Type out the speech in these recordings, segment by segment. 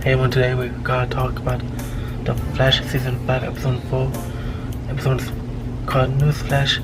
Hey everyone, today we're gonna talk about the Flash Season 5 Episode 4. Episode's called Newsflash.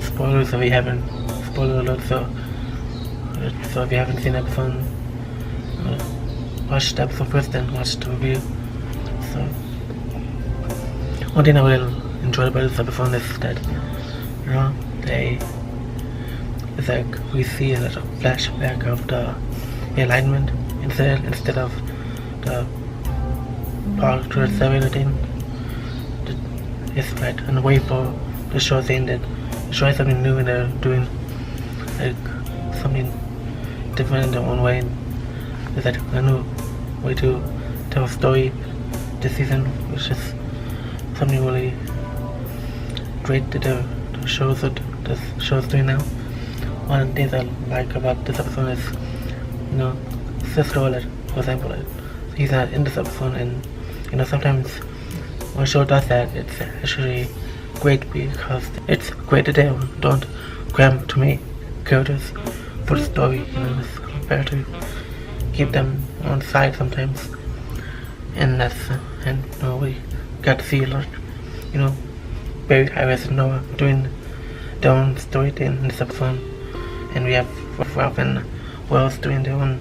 Spoilers if you haven't, spoiler alert, so if you haven't seen the episode, watch the episode first, then watch the review. So, one thing I really enjoyed about this episode is that, it's like we see a little flashback of the alignment instead of the power to the everything. It's right in a way for the show saying that showing something new and they're doing like something different in their own way. It's like a new way to tell a story this season, which is something really great that the show's doing now. One of the things I like about this episode is, Cisco, for example, he's not in this episode, and sometimes when a show does that, it's actually great because it's great that they don't cram too many characters for the story. It's better to keep them on side sometimes, and we got to see a lot, Barry, Iris, and Noah doing their own story thing in this episode, and we have Ralph and Wells doing their own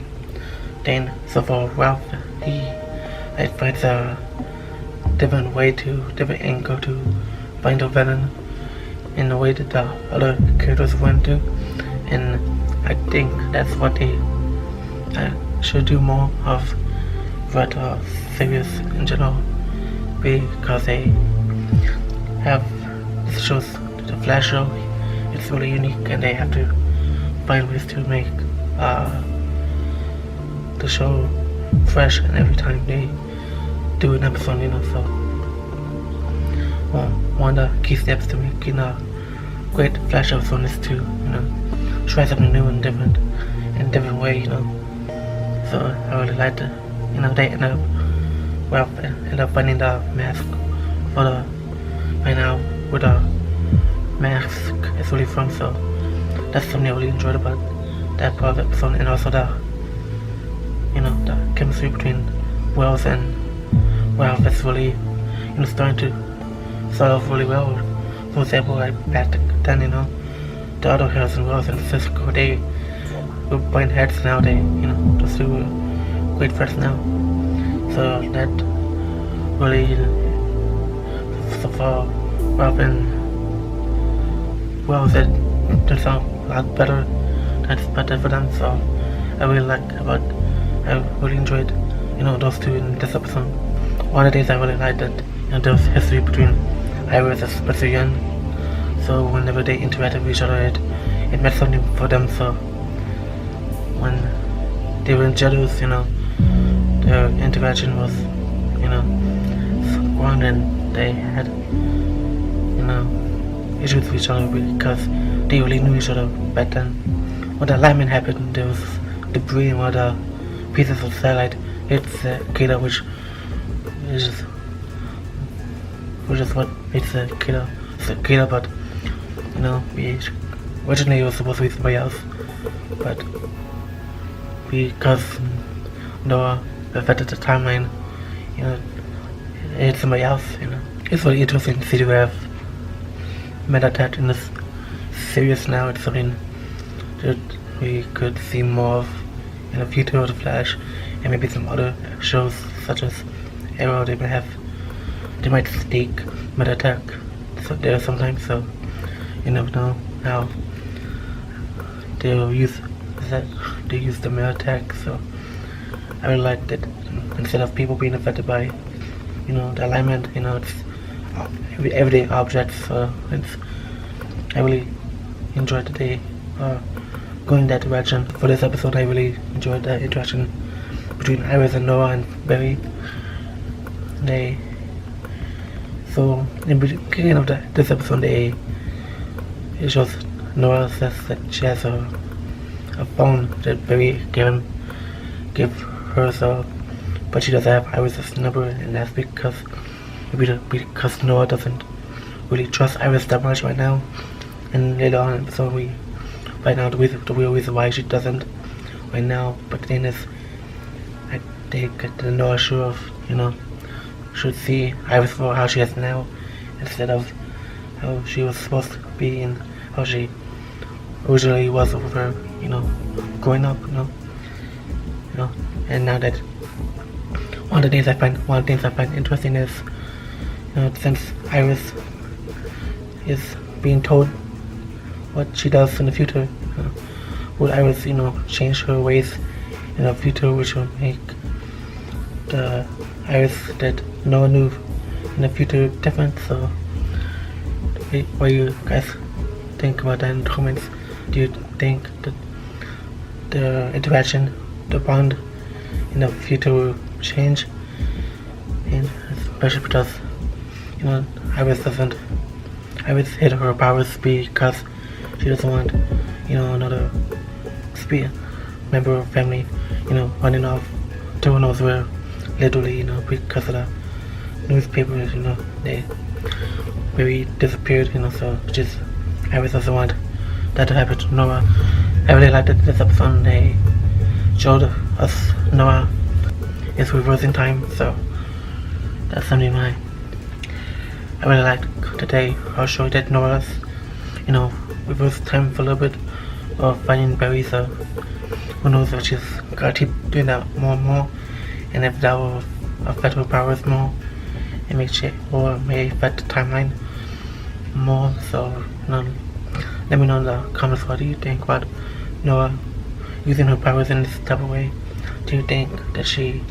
thing. So for Ralph, he finds a different angle to find a villain in the way that the other characters went to, and I think that's what they should do more of for the series in general, because they have this shows the Flash show. It's really unique, and they have to find ways to make the show fresh, and every time they do an episode, so one of the key steps to making a great Flash episode is to, try something new and different in a different way, So I really like it. They end up finding the mask for the right now with the mask it's really from, so that's something I really enjoyed about that part of the episode, and also the chemistry between Wells and Ralph is really starting to start off really well. For example, like back then, the other heroes and Wells and Cisco, they were butting heads, now they just do great friends now. So that really, so far, Ralph and Wells, it turns out a lot better. That's better for them, so I really enjoyed those two in this episode. One of the things I really liked that there was history between Iris and Spencer Young, so whenever they interacted with each other, it meant something for them. So when they were jealous, their interaction was strong, and they had issues with each other because they really knew each other back then. When the alignment happened, there was debris and one of the pieces of satellite hits Kira, which is what makes the Kira, but originally it was supposed to be somebody else, but because Noah affected the timeline, it's somebody else. It's really interesting to see to have meta tech in this series now. It's something that we could see more of in the future of the Flash, and maybe some other shows such as Arrow. They might sneak meta tech there sometimes, so you never know how they'll use the meta tech. So I really like that instead of people being affected by the alignment, it's everyday objects. So I really enjoyed that they going that direction. For this episode, I really enjoyed the interaction between Iris and Noah and Barry. So in the beginning of this episode, it shows Noah says that she has a phone that Barry gave her, so but she doesn't have Iris' number, and that's because Noah doesn't really trust Iris that much right now. And later on in the episode, the real reason why she doesn't right now, but the thing is, think that Noah should see Iris for how she is now, instead of how she was supposed to be and how she originally was with her, growing up, and now that one of the things I find interesting is, since Iris is being told what she does in the future, would Iris, change her ways in the future, which will make the Iris that Noah knew in the future different? So, what do you guys think about that in the comments? Do you think that the interaction, the bond in the future will change? And especially because, Iris hid her powers because she doesn't want, another member of family, running off to who knows where, literally, because of the newspapers, they maybe disappeared, so just Iris doesn't want that to happen to Noah. I really liked that this episode they showed us Noah is reversing time, so that's something I really liked today. How showed that Noah's, reversed time for a little bit of finding Barry, so who knows if she's gonna keep doing that more and more, and if that will affect her powers more and may affect the timeline more. So let me know in the comments, what do you think about Noah using her powers in this type of way? Do you think that she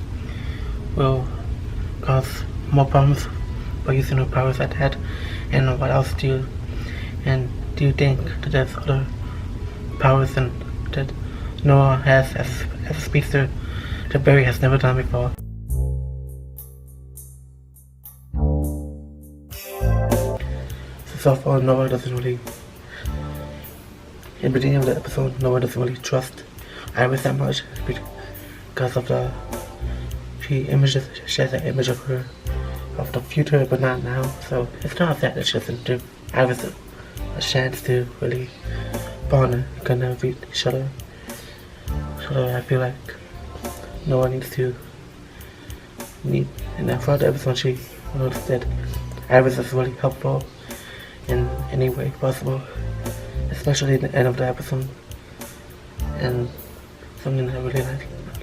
will cause more problems by using her powers like that? And what else do you think that there's other powers that Noah has as a speedster that Barry has never done before? So far, Noah doesn't really, in the beginning of the episode, Noah doesn't really trust Iris that much because of she has an image of her, of the future, but not now. So it's not that she doesn't give Iris a chance to really bond and connect with each other. So I feel like Noah needs to in that first episode she noticed that Iris is really helpful in any way possible, especially at the end of the episode. And something I really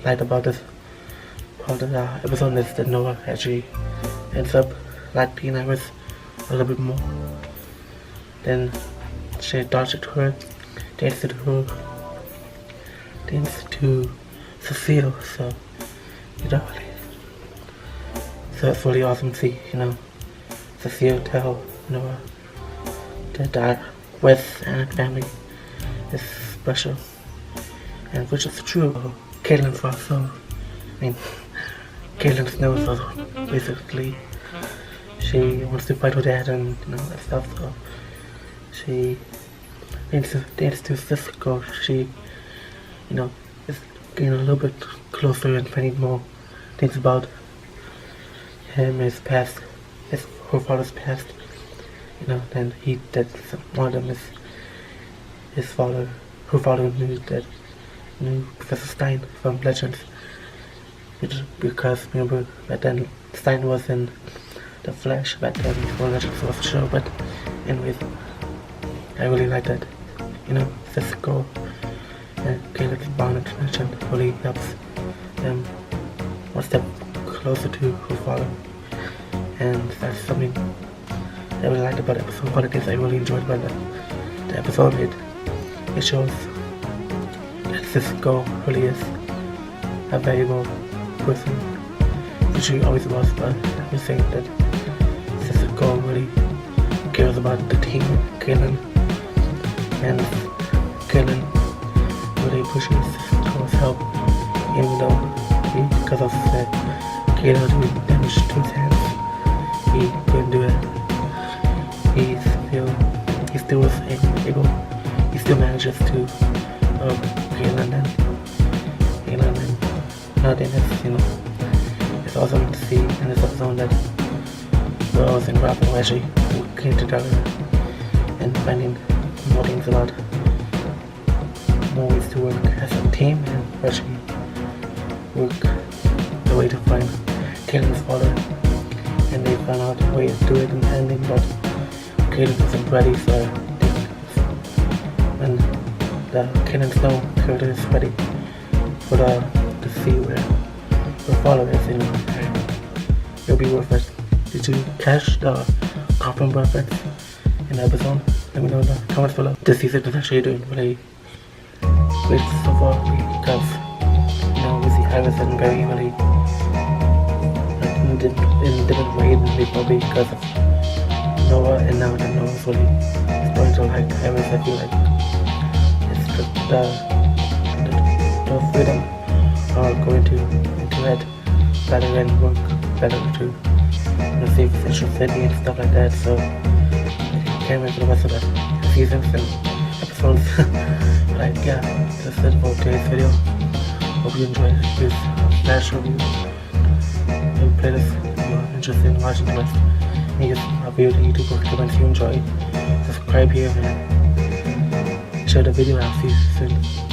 liked about this part of the episode is that Noah actually ends up liking Iris a little bit more than she thought it would, thanks to Cecile. So so it's really awesome to see, Cecile tell Noah that Wes and family is special, and which is true. Caitlin's also, Caitlin's knows, so basically she wants to fight her dad and that stuff, so she thanks to Cisco, she is getting a little bit closer and finding more things about him, his past, her father's past, and that one of them is his father. Her father knew Professor Stein from Legends, because remember back then Stein was in the Flash back then before Legends was a show. But anyways, I really like that, Cisco and Caleb's bond connection really helps them one step closer to her father, and that's something I really liked about the episode. One of the things I really enjoyed about the episode, it shows that Cisco really is a valuable person, which she always was, but I was saying that Cisco really cares about the team, Caitlin, and Caitlin really pushes Cisco's help, even though because of that Caitlin really damaged to his hands, he couldn't do it. He still was able, he still manages to Caitlin and another thing is, it's awesome to see in this episode that Rose and Robin actually came together and finding more things about more ways to work as a team and actually work the way to find Kaden's father, and they found out a way to do it in the ending, but Kaden wasn't ready, so when the Kaden's no character is ready for to see where the father is, it'll be worth it. Did you catch the Coffin reference in the episode? Let me know in the comments below. This season is actually doing really great so far because we see Iris and Barry really in different ways, maybe probably because of Noah, and now that Noah's really starting to like Iris. I feel like it's the freedom are going to interact better and work better to save Central City and stuff like that. So I can't wait for the rest of the seasons and episodes. But yeah, that's it for today's video. Hope you enjoyed this flash review and playlist. If you're interested in watching the rest, make a video to YouTube or comments you enjoy. Subscribe here and share the video. I'll see you soon.